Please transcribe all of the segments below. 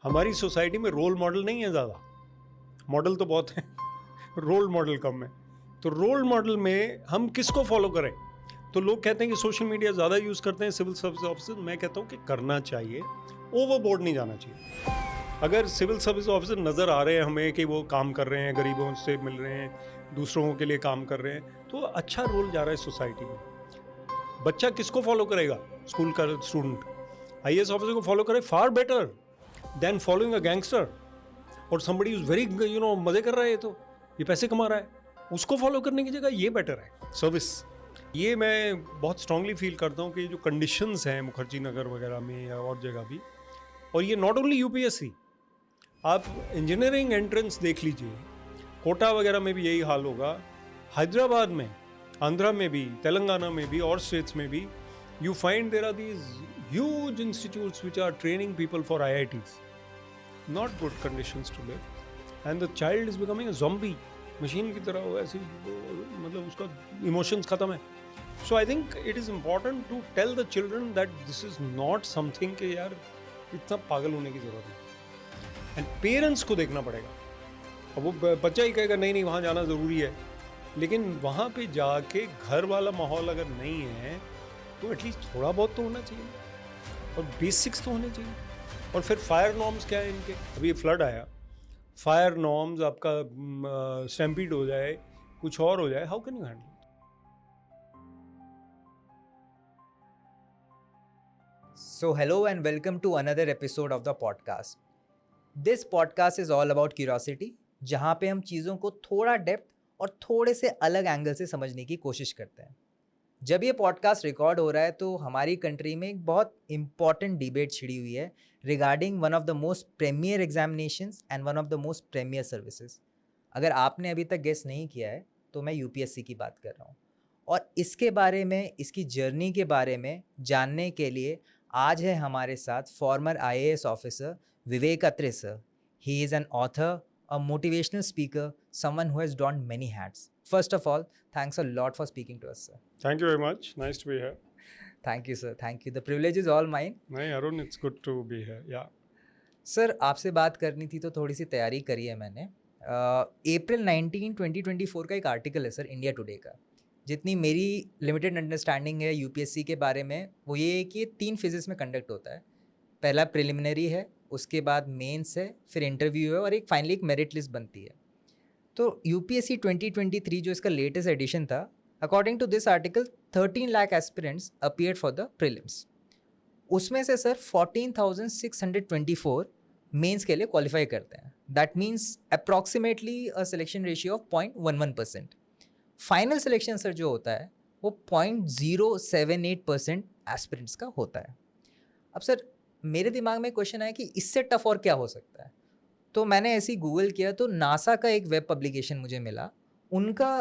हमारी सोसाइटी में role model नहीं है ज़्यादा, मॉडल तो बहुत है रोल मॉडल कम है। तो रोल मॉडल में हम किसको फॉलो करें? तो लोग कहते हैं कि सोशल मीडिया ज़्यादा यूज़ करते हैं सिविल सर्विस ऑफिसर। मैं कहता हूँ कि करना चाहिए, ओवरबोर्ड नहीं जाना चाहिए। अगर सिविल सर्विस ऑफिसर नज़र आ रहे हैं हमें कि वो काम कर रहे हैं, गरीबों से मिल रहे हैं, दूसरों के लिए काम कर रहे हैं, तो अच्छा रोल जा रहा है सोसाइटी में। बच्चा किसको फॉलो करेगा? स्कूल का स्टूडेंट आईएएस ऑफिसर को फॉलो करे, far better than following a gangster और समबडी इज वेरी मजे कर रहा है, तो ये पैसे कमा रहा है, उसको फॉलो करने की जगह ये बेटर है सर्विस। ये मैं बहुत स्ट्रांगली फील करता हूँ कि जो कंडीशंस हैं मुखर्जी नगर वगैरह में या और जगह भी, और ये नॉट ओनली यूपीएससी, आप इंजीनियरिंग एंट्रेंस देख लीजिए, कोटा वगैरह में भी यही हाल होगा, हैदराबाद में, आंध्रा में भी, तेलंगाना में भी और स्टेट्स में भी, you find there are these huge institutes which are training people for IITs. Not good conditions to live. And the child is becoming a zombie. Machine की तरह वो ऐसी मतलब उसका emotions खत्म है. So I think it is important to tell the children that this is not something कि यार इतना पागल होने की ज़रूरत नहीं. And parents को देखना पड़ेगा. अब वो बच्चा ही कहेगा नहीं वहाँ जाना ज़रूरी है, लेकिन वहाँ पे जाके घर वाला माहौल अगर नहीं है तो एटलीस्ट थोड़ा बहुत तो होना चाहिए और बेसिक्स तो होने चाहिए। और फिर फायर नॉर्म्स क्या है इनके? अभी फ्लड आया, फायर नॉर्म्स आपका स्टैम्पीड हो जाए, कुछ और हो जाए, how can you handle? So, hello and welcome to another episode of the podcast. This podcast is all about curiosity, जहाँ पे हम चीज़ों को थोड़ा डेप्थ और थोड़े से अलग एंगल से समझने की कोशिश करते हैं। जब ये पॉडकास्ट रिकॉर्ड हो रहा है तो हमारी कंट्री में एक बहुत इंपॉर्टेंट डिबेट छिड़ी हुई है regarding one of the most premier examinations and one of the most premier services. अगर आपने अभी तक गेस नहीं किया है तो मैं यूपीएससी की बात कर रहा हूँ, और इसके बारे में, इसकी जर्नी के बारे में जानने के लिए आज है हमारे साथ farmer IAS officer Vivek Atre sir. He is an author, a motivational speaker, someone who has donned many hats. First of all, thanks a lot for speaking to us, sir. Thank you very much. Nice to be here. Thank you, sir. Thank you. The privilege is all mine. नहीं Arun, it's good to be here. Yeah. Sir, आपसे बात करनी थी तो थोड़ी सी तैयारी करी है मैंने। अप्रैल 19, 2024 का एक आर्टिकल है सर इंडिया टुडे का। जितनी मेरी लिमिटेड अंडरस्टैंडिंग है यूपीएससी के बारे में वो ये है कि 3 फेजेस में कंडक्ट होता है। पहला प्रिलिमिनरी है, उसके बाद मेंस है, फिर इंटरव्यू है और एक फाइनली एक मेरिट लिस्ट बनती है। तो यूपीएससी 2023 जो इसका लेटेस्ट एडिशन था, according to this article 13 lakh aspirants appeared for the prelims. उसमें से सर 14,624 मेंस के लिए क्वालिफाई करते हैं। That means approximately a selection ratio of 0.11%। Final selection sir जो होता है वो 0.078% एस्पिरेंट्स का होता है। अब सर मेरे दिमाग में क्वेश्चन आया कि इससे टफ और क्या हो सकता है, तो मैंने ऐसे ही गूगल किया तो नासा का एक वेब पब्लिकेशन मुझे मिला। उनका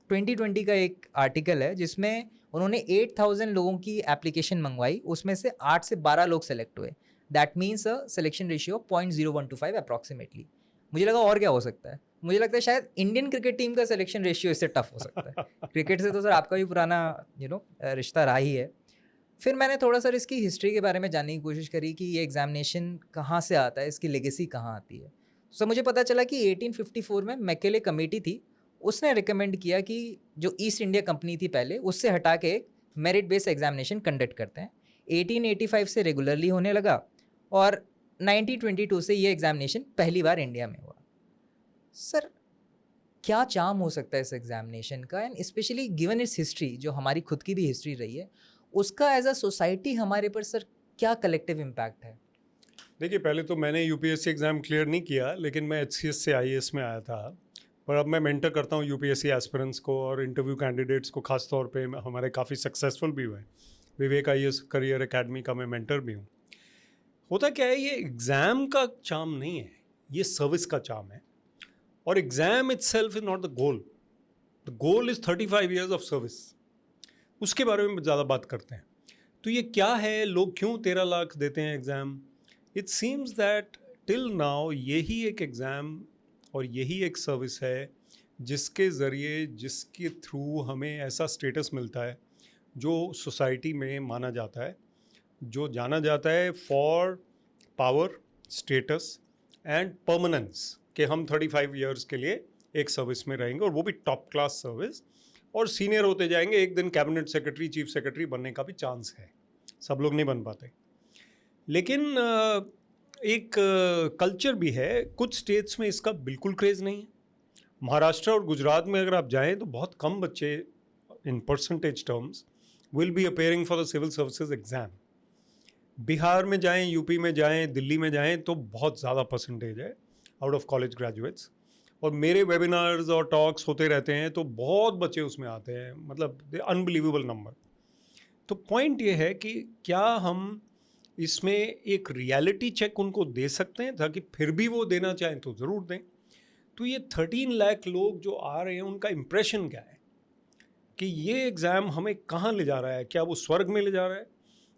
2020 का एक आर्टिकल है जिसमें उन्होंने 8,000 लोगों की एप्लीकेशन मंगवाई, उसमें से 8 से 12 लोग सेलेक्ट हुए। That means a selection ratio 0.0125 approximately. मुझे लगा और क्या हो सकता है, मुझे लगता है शायद इंडियन क्रिकेट टीम का सिलेक्शन रेशियो इससे टफ हो सकता है। क्रिकेट से तो सर आपका भी पुराना रिश्ता रहा ही है। फिर मैंने थोड़ा सा इसकी हिस्ट्री के बारे में जानने की कोशिश करी कि ये एग्जामिनेशन कहाँ से आता है, इसकी लेगेसी कहाँ आती है। सो मुझे पता चला कि 1854 में मैकेले कमेटी थी, उसने रिकमेंड किया कि जो ईस्ट इंडिया कंपनी थी पहले, उससे हटा के एक मेरिट बेस्ड एग्जामिनेशन कंडक्ट करते हैं। 1885 से रेगुलरली होने लगा और 1922 से ये एग्जामिनेशन पहली बार इंडिया में हुआ। सर क्या चार्म हो सकता है इस एग्जामिनेशन का, and specially given it's history, जो हमारी खुद की भी हिस्ट्री रही है, उसका एज अ सोसाइटी हमारे पर सर क्या कलेक्टिव इम्पैक्ट है? देखिए, पहले तो मैंने यूपीएससी एग्ज़ाम क्लियर नहीं किया, लेकिन मैं एचसीएस से आईएएस में आया था। पर अब मैं मेंटर करता हूँ यूपीएससी एस्पिरेंट्स को और इंटरव्यू कैंडिडेट्स को, खास तौर पे हमारे काफ़ी सक्सेसफुल भी हुए। विवेक आईएएस करियर एकेडमी का मैं मेंटर भी हूँ। होता क्या है, ये एग्ज़ाम का चार्म नहीं है, ये सर्विस का चार्म है। और exam itself is not the goal, the goal is 35 years of service. उसके बारे में ज़्यादा बात करते हैं। तो ये क्या है, लोग क्यों 13 लाख देते हैं exam? It seems that till now यही एक एग्ज़ाम और यही एक सर्विस है जिसके ज़रिए, जिसके थ्रू हमें ऐसा स्टेटस मिलता है जो सोसाइटी में माना जाता है, जो जाना जाता है for power, status and permanence कि हम 35 इयर्स के लिए एक सर्विस में रहेंगे, और वो भी टॉप क्लास सर्विस, और सीनियर होते जाएंगे, एक दिन कैबिनेट सेक्रेटरी, चीफ सेक्रेटरी बनने का भी चांस है, सब लोग नहीं बन पाते। लेकिन एक कल्चर भी है, कुछ स्टेट्स में इसका बिल्कुल क्रेज़ नहीं है। महाराष्ट्र और गुजरात में अगर आप जाएं तो बहुत कम बच्चे in percentage terms will be appearing for the civil services exam. Bihar में जाएं, यूपी में जाएं, दिल्ली में जाएं तो बहुत ज़्यादा परसेंटेज है आउट ऑफ कॉलेज ग्रेजुएट्स, और मेरे वेबिनार्स और टॉक्स होते रहते हैं तो बहुत बच्चे उसमें आते हैं, मतलब अनबिलीवेबल नंबर। तो पॉइंट ये है कि क्या हम इसमें एक रियलिटी चेक उनको दे सकते हैं, ताकि फिर भी वो देना चाहें तो ज़रूर दें। तो ये 13 लाख लोग जो आ रहे हैं, उनका इम्प्रेशन क्या है कि ये एग्ज़ाम हमें कहाँ ले जा रहा है? क्या वो स्वर्ग में ले जा रहा है,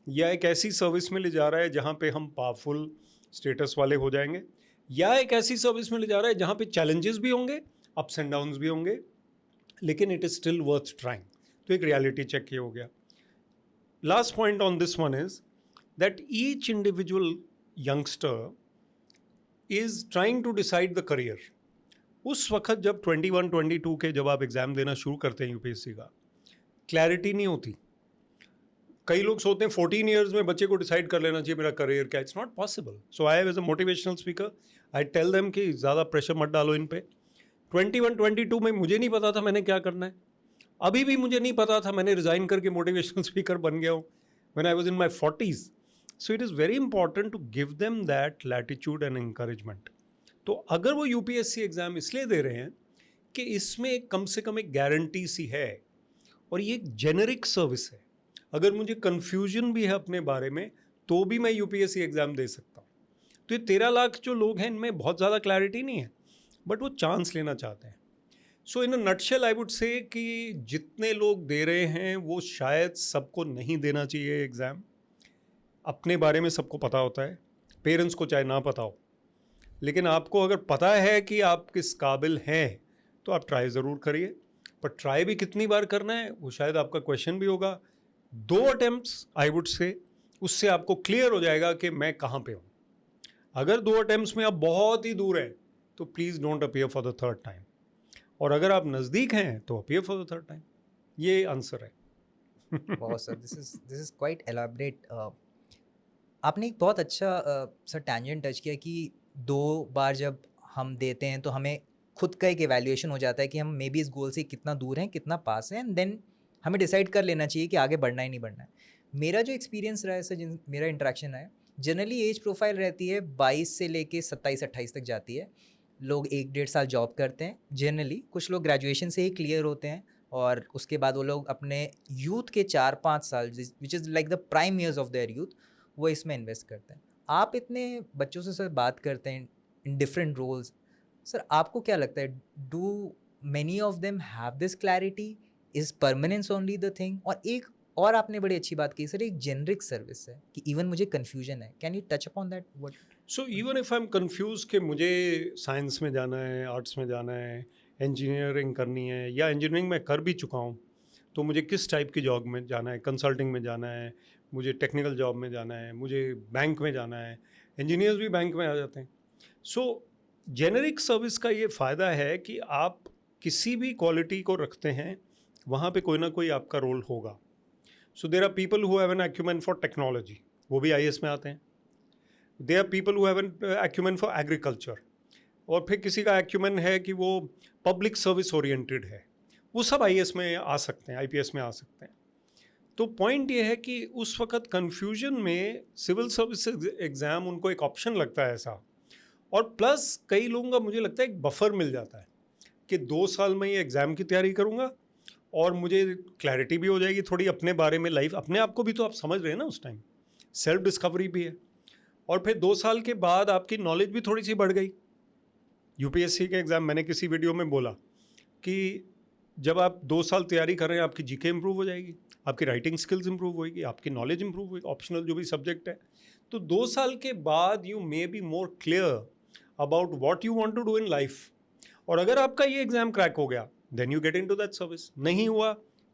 या एक ऐसी सर्विस में ले जा रहा है जहाँ पे हम पावरफुल स्टेटस वाले हो जाएंगे, या एक ऐसी सर्विस में ले जा रहा है जहाँ पे चैलेंजेस भी होंगे, अप्स एंड डाउन्स भी होंगे, लेकिन it is still worth trying. तो एक रियलिटी चेक ये हो गया। Last point on this one is that each individual youngster is trying to decide the career. उस वक्त जब 21-22 के जब आप एग्ज़ाम देना शुरू करते हैं यूपीएससी का, क्लैरिटी नहीं होती। कई लोग सोचते हैं 14 ईयर्स में बच्चे को डिसाइड कर लेना चाहिए मेरा करियर क्या। It's not possible. So I as a motivational speaker I tell them कि ज़्यादा प्रेशर मत डालो इन पे। 21-22 में मुझे नहीं पता था मैंने क्या करना है, अभी भी मुझे नहीं पता था, मैंने रिज़ाइन करके मोटिवेशनल स्पीकर बन गया हूँ when I was in my 40s। So it is very important to give them that latitude and encouragement। तो अगर वो यूपीएससी एग्ज़ाम इसलिए दे रहे हैं कि इसमें कम से कम एक गारंटी सी है, और ये एक जेनरिक सर्विस है। अगर मुझे कन्फ्यूजन भी है अपने बारे में तो भी मैं यूपीएससी एग्ज़ाम दे सकता हूँ। तो ये 13 लाख जो लोग हैं, इनमें बहुत ज़्यादा क्लैरिटी नहीं है, बट वो चांस लेना चाहते हैं। सो इन a nutshell I would say कि जितने लोग दे रहे हैं वो शायद सबको नहीं देना चाहिए एग्ज़ाम। अपने बारे में सबको पता होता है, पेरेंट्स को चाहे ना पता हो, लेकिन आपको अगर पता है कि आप किस काबिल हैं तो आप ट्राई ज़रूर करिए। पर ट्राई भी कितनी बार करना है वो शायद आपका क्वेश्चन भी होगा। 2 अटेम्प्ट्स आई वुड से, उससे आपको क्लियर हो जाएगा कि मैं कहाँ पे हूँ। अगर 2 अटेम्प्ट्स में आप बहुत ही दूर हैं तो please don't appear for the third time, और अगर आप नज़दीक हैं तो appear for the third time. ये आंसर है। बहुत sir, this is quite elaborate. आपने एक बहुत अच्छा सर टैंजेंट टच किया कि 2 बार जब हम देते हैं तो हमें खुद का एक इवैल्यूएशन हो जाता है कि हम मे बी इस गोल से कितना दूर हैं, कितना पास हैं, एंड देन हमें डिसाइड कर लेना चाहिए कि आगे बढ़ना है नहीं बढ़ना है। मेरा जो एक्सपीरियंस रहा है सर, मेरा इंटरेक्शन है, जनरली एज प्रोफाइल रहती है 22 से लेके 27-28 तक जाती है। लोग 1-1.5 साल जॉब करते हैं जनरली, कुछ लोग ग्रेजुएशन से ही क्लियर होते हैं, और उसके बाद वो लोग अपने यूथ के 4-5 साल, which is like the prime years of their youth, वो इसमें इन्वेस्ट करते हैं। आप इतने बच्चों से सर बात करते हैं इन डिफरेंट रोल्स, सर आपको क्या लगता है, do many of them have this clarity, is permanence only the thing? और एक और आपने बड़ी अच्छी बात की सर, एक जेनरिक सर्विस है कि इवन मुझे कन्फ्यूजन है, can you touch upon that? What so even if I am confuse कि मुझे साइंस में जाना है, आर्ट्स में जाना है, इंजीनियरिंग करनी है, या इंजीनियरिंग में कर भी चुका हूँ, तो मुझे किस टाइप की जॉब में जाना है, कंसल्टिंग में जाना है, मुझे टेक्निकल जॉब में जाना है, मुझे बैंक में जाना है। इंजीनियर्स भी बैंक में आ जाते हैं। सो जेनरिक सर्विस का ये फ़ायदा है कि आप किसी भी क्वालिटी को रखते हैं वहाँ पे कोई ना कोई आपका रोल होगा। So there are people who have an acumen for technology, वो भी आईएएस में आते हैं। There are people who have an acumen for agriculture, और फिर किसी का एक्यूमेन है कि वो पब्लिक सर्विस ओरिएंटेड है, वो सब आईएएस में आ सकते हैं, आईपीएस में आ सकते हैं। तो पॉइंट ये है कि उस वक्त कन्फ्यूजन में सिविल सर्विस एग्ज़ाम उनको एक ऑप्शन लगता है ऐसा, और प्लस कई लोगों का मुझे लगता है एक बफर मिल जाता है कि 2 साल में ये एग्ज़ाम की तैयारी करूँगा और मुझे क्लैरिटी भी हो जाएगी थोड़ी अपने बारे में, लाइफ अपने आप को भी तो आप समझ रहे हैं ना उस टाइम, सेल्फ डिस्कवरी भी है, और फिर 2 साल के बाद आपकी नॉलेज भी थोड़ी सी बढ़ गई। यूपीएससी के एग्ज़ाम, मैंने किसी वीडियो में बोला कि जब आप 2 साल तैयारी कर रहे हैं आपकी जीके इंप्रूव हो जाएगी, आपकी राइटिंग स्किल्स इंप्रूव होगी, आपकी नॉलेज इंप्रूव होगी, ऑप्शनल जो भी सब्जेक्ट है। तो 2 साल के बाद you may B more clear about what you want to do in life. और अगर आपका ये एग्ज़ाम क्रैक हो गया then you get into that service, नहीं हुआ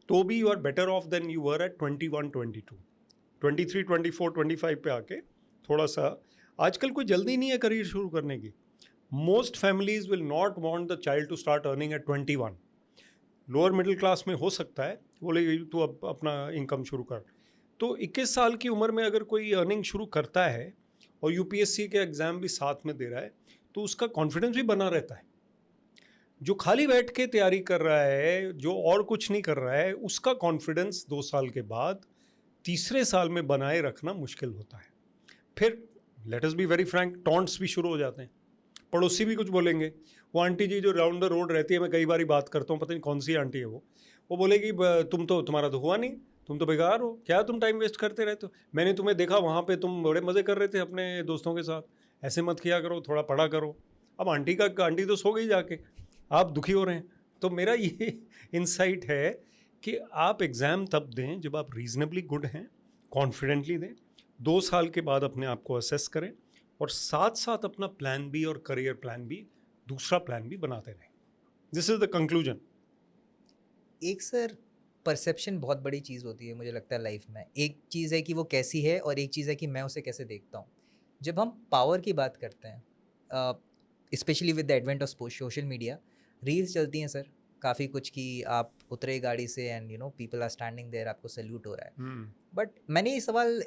तो भी you are better off than you were at 21-22, 23, 24, 25 पे आके थोड़ा सा आजकल कोई जल्दी नहीं है करियर शुरू करने की. Most families will not want the child to start earning at 21. Lower middle class में हो सकता है, बोले तू अब अपना इनकम शुरू कर. तो 21 साल की उम्र में अगर कोई अर्निंग शुरू करता है और यूपीएससी के एग्ज़ाम भी साथ में दे रहा है, तो उसका कॉन्फिडेंस भी बना रहता है. जो खाली बैठ के तैयारी कर रहा है, जो और कुछ नहीं कर रहा है, उसका कॉन्फिडेंस 2 साल के बाद तीसरे साल में बनाए रखना मुश्किल होता है. फिर let us be very Frank, taunts भी शुरू हो जाते हैं. पड़ोसी भी कुछ बोलेंगे. वो आंटी जी जो राउंड द रोड रहती है, मैं कई बार बात करता हूँ, पता नहीं कौन सी आंटी है वो बोलेगी तुम्हारा तो हुआ नहीं, तुम तो बेकार हो, क्या तुम टाइम वेस्ट करते रहते हो, मैंने तुम्हें देखा वहाँ पे तुम बड़े मज़े कर रहे थे अपने दोस्तों के साथ, ऐसे मत किया करो, थोड़ा पढ़ा करो. अब आंटी तो सो गई जाके, आप दुखी हो रहे हैं. तो मेरा ये इंसाइट है कि आप एग्ज़ाम तब दें जब आप रीजनेबली गुड हैं, कॉन्फिडेंटली दें. 2 साल के बाद अपने आप को असेस करें और साथ साथ अपना प्लान बी और करियर प्लान बी, दूसरा प्लान भी बनाते रहें. This is the conclusion. एक सर परसेप्शन बहुत बड़ी चीज़ होती है मुझे लगता है लाइफ में. एक चीज़ है कि वो कैसी है और एक चीज़ है कि मैं उसे कैसे देखता हूँ. जब हम पावर की बात करते हैं, specially with the advent of social media, reels चलती हैं सर काफ़ी कुछ कि आप उतरे गाड़ी से and people are standing there, आपको सैल्यूट हो रहा है. बट मैंने ये सवाल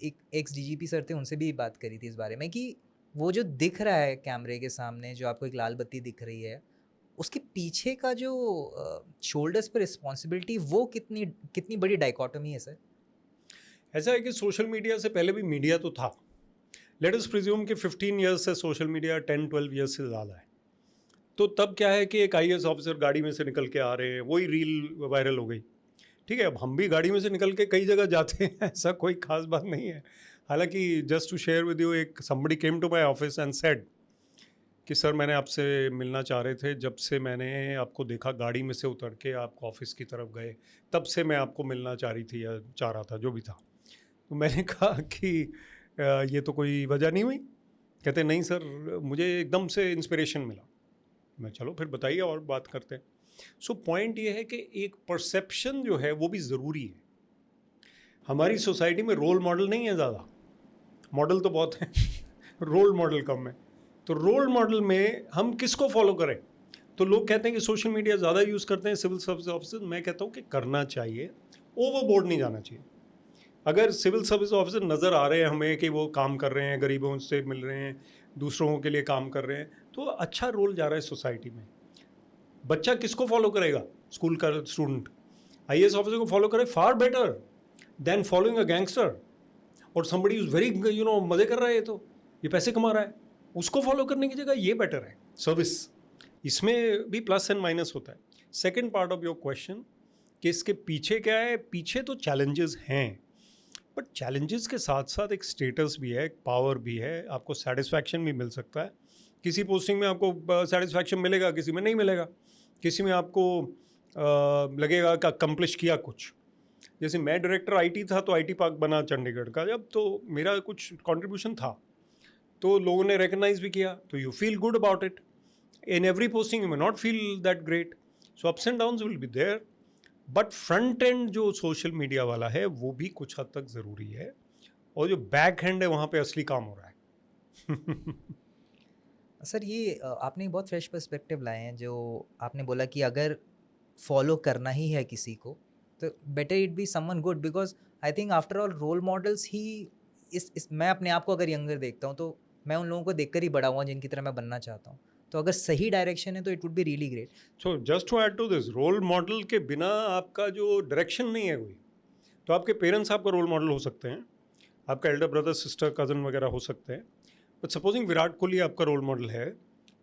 एक एक्स डीजीपी सर थे, उनसे भी बात करी थी इस बारे में कि वो जो दिख रहा है कैमरे के सामने, जो आपको एक लाल बत्ती दिख रही है, उसके पीछे का जो शोल्डर्स पर रिस्पॉन्सिबिलिटी, वो कितनी बड़ी डाइकोटमी है सर. ऐसा है कि सोशल मीडिया से पहले भी मीडिया तो था. लेट अस प्रिज्यूम कि 15 ईयर्स से सोशल मीडिया 10-12 ईयर्स से ज़्यादा है. तो तब क्या है कि एक आईएएस ऑफिसर गाड़ी में से निकल के आ रहे हैं, वही रील वायरल हो गई. ठीक है, अब हम भी गाड़ी में से निकल के कई जगह जाते हैं, ऐसा कोई खास बात नहीं है. हालांकि just to share with you, एक somebody came to my office and said कि सर मैंने आपसे मिलना चाह रहे थे, जब से मैंने आपको देखा गाड़ी में से उतर के आप ऑफिस की तरफ गए, तब से मैं आपको मिलना चाह रही थी या चाह रहा था, जो भी था. तो मैंने कहा कि ये तो कोई वजह नहीं हुई. कहते नहीं सर, मुझे एकदम से इंस्पिरेशन मिला. मैं चलो फिर बताइए और बात करते हैं. सो पॉइंट ये है कि एक परसेप्शन जो है वो भी ज़रूरी है. हमारी सोसाइटी में रोल मॉडल नहीं है ज़्यादा, मॉडल तो बहुत हैं, रोल मॉडल कम है. तो रोल मॉडल में हम किसको फॉलो करें? तो लोग कहते हैं कि सोशल मीडिया ज़्यादा यूज़ करते हैं सिविल सर्विस ऑफिसर. मैं कहता हूँ कि करना चाहिए, ओवरबोर्ड नहीं जाना चाहिए. अगर सिविल सर्विस ऑफिसर नज़र आ रहे हैं हमें कि वो काम कर रहे हैं, गरीबों से मिल रहे हैं, दूसरों के लिए काम कर रहे हैं, तो अच्छा रोल जा रहा है सोसाइटी में. बच्चा किसको फॉलो करेगा? स्कूल का स्टूडेंट आईएएस ऑफिसर को फॉलो करे, far better than following a gangster और समबडी इज वेरी मज़े कर रहा है, ये पैसे कमा रहा है, उसको फॉलो करने की जगह ये बेटर है. सर्विस, इसमें भी प्लस एंड माइनस होता है. Second part of your question कि इसके पीछे क्या है? पीछे तो चैलेंजेस हैं, बट चैलेंजेस के साथ साथ एक स्टेटस भी है, एक पावर भी है, आपको सेटिस्फैक्शन भी मिल सकता है. किसी पोस्टिंग में आपको सेटिस्फैक्शन मिलेगा, किसी में नहीं मिलेगा. किसी में आपको लगेगा कि अकम्प्लिश किया कुछ. जैसे मैं डायरेक्टर आईटी था, तो आईटी पार्क बना चंडीगढ़ का जब, तो मेरा कुछ कंट्रीब्यूशन था, तो लोगों ने रिकग्नाइज भी किया, तो you feel good about it. In every posting you may not feel that great. So ups and downs will be there, but front end जो सोशल मीडिया वाला है वो भी कुछ हद तक ज़रूरी है, और जो बैक हैंड है वहाँ पे असली काम हो रहा है. सर ये आपने बहुत फ्रेश पर्सपेक्टिव लाए हैं. जो आपने बोला कि अगर फॉलो करना ही है किसी को, तो better it be someone good, because I think after all role models ही इस मैं अपने आप को अगर यंगर देखता हूँ, तो मैं उन लोगों को देखकर ही बड़ा हुआ जिनकी तरह मैं बनना चाहता हूँ. तो अगर सही डायरेक्शन है तो it would be really great. So just to add to this, role model के बिना आपका जो डायरेक्शन नहीं है कोई, तो आपके पेरेंट्स आपका रोल मॉडल हो सकते हैं, आपका एल्डर ब्रदर सिस्टर कज़न वगैरह हो सकते हैं. बट सपोजिंग विराट कोहली आपका रोल मॉडल है.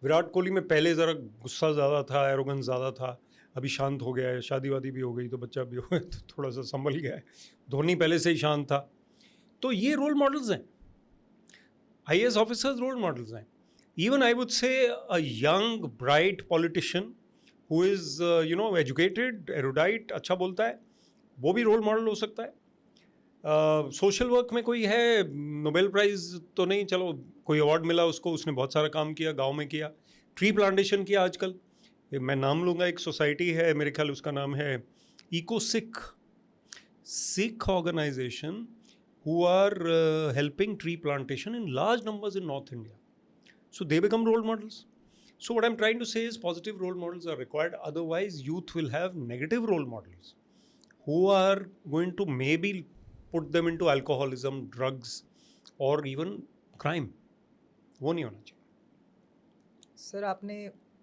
विराट कोहली में पहले ज़रा गुस्सा ज़्यादा था, एरोगेंस ज़्यादा था, अभी शांत हो गया है, शादी वादी भी हो गई, तो बच्चा भी हो गया, तो थोड़ा सा संभल गया है. धोनी पहले से ही शांत था. तो ये रोल मॉडल्स हैं, आईएएस ऑफिसर्स रोल मॉडल्स हैं. Even I would say a young bright politician who is educated, erudite, अच्छा बोलता है, वो भी रोल मॉडल हो सकता है. सोशल वर्क में कोई है, नोबेल प्राइज़ तो नहीं, चलो कोई अवार्ड मिला उसको, उसने बहुत सारा काम किया, गांव में किया, ट्री प्लांटेशन किया. आजकल मैं नाम लूँगा, एक सोसाइटी है मेरे ख्याल उसका नाम है eco Sikh organisation. who are helping tree plantation in large numbers in North India. So they become role models. So what I'm trying to say is positive role models are required. Otherwise, youth will have negative role models who are going to maybe put them into alcoholism, drugs, or even crime. वो नहीं होना चाहिए. Sir आपने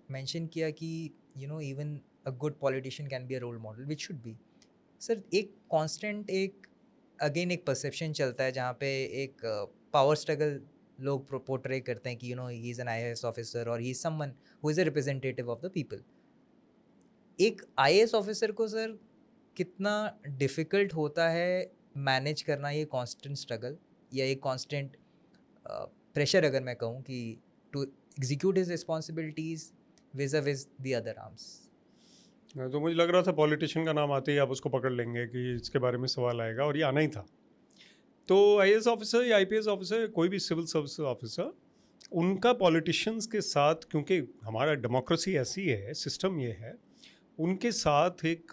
mention किया कि even a good politician can be a role model which should be. Sir एक constant एक again एक परसेप्शन चलता है जहाँ पे एक पावर स्ट्रगल लोग पोर्ट्रे करते हैं कि he is an IAS officer और he is someone who is a representative of the people. एक आईएएस ऑफिसर को सर कितना डिफ़िकल्ट होता है मैनेज करना ये कांस्टेंट स्ट्रगल या एक कांस्टेंट प्रेशर अगर मैं कहूँ कि to execute his responsibilities vis the other arms. तो मुझे लग रहा था पॉलिटिशियन का नाम आते ही आप उसको पकड़ लेंगे कि इसके बारे में सवाल आएगा, और ये आना ही था. तो आईएएस ऑफिसर या आईपीएस ऑफिसर, कोई भी सिविल सर्विस ऑफिसर, उनका पॉलिटिशियंस के साथ, क्योंकि हमारा डेमोक्रेसी ऐसी है, सिस्टम ये है, उनके साथ एक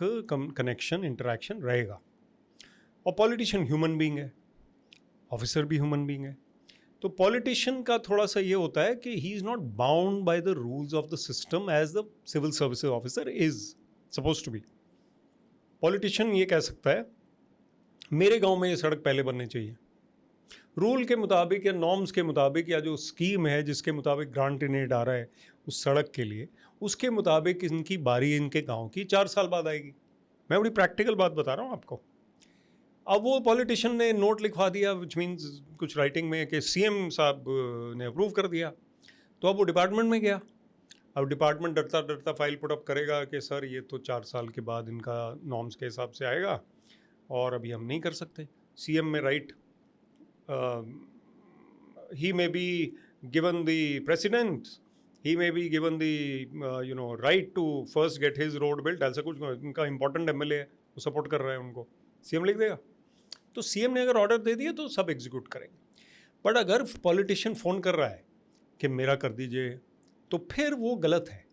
कनेक्शन, इंटरेक्शन रहेगा. और पॉलिटिशियन ह्यूमन बीइंग है, ऑफिसर भी ह्यूमन बीइंग है. तो पॉलिटिशियन का थोड़ा सा ये होता है कि he is not bound by the rules of the system as the civil services officer is suppose to be. Politician ये कह सकता है मेरे गांव में ये सड़क पहले बननी चाहिए, रूल के मुताबिक या नॉर्म्स के मुताबिक, या जो स्कीम है जिसके मुताबिक ग्रांट इनेट आ रहा है उस सड़क के लिए, उसके मुताबिक इनकी बारी इनके गांव की 4 साल बाद आएगी. मैं बड़ी प्रैक्टिकल बात बता रहा हूँ आपको. अब वो पॉलिटिशियन ने नोट लिखवा दिया, विच मीन्स कुछ राइटिंग में, कि सीएम साहब ने अप्रूव कर दिया. तो अब वो डिपार्टमेंट में गया. अब डिपार्टमेंट डरता डरता फाइल पुटअप करेगा कि सर ये तो 4 साल के बाद इनका नॉर्म्स के हिसाब से आएगा और अभी हम नहीं कर सकते. सीएम में right, he may be given the precedent, he may be given the right to first get his road built. ऐसा कुछ, उनका इंपॉर्टेंट एमएलए है, वो सपोर्ट कर रहा है उनको, सीएम लिख देगा. तो सीएम ने अगर ऑर्डर दे दिया तो सब एग्जीक्यूट करेंगे. बट अगर पॉलिटिशियन फ़ोन कर रहा है कि मेरा कर दीजिए, तो फिर वो गलत है.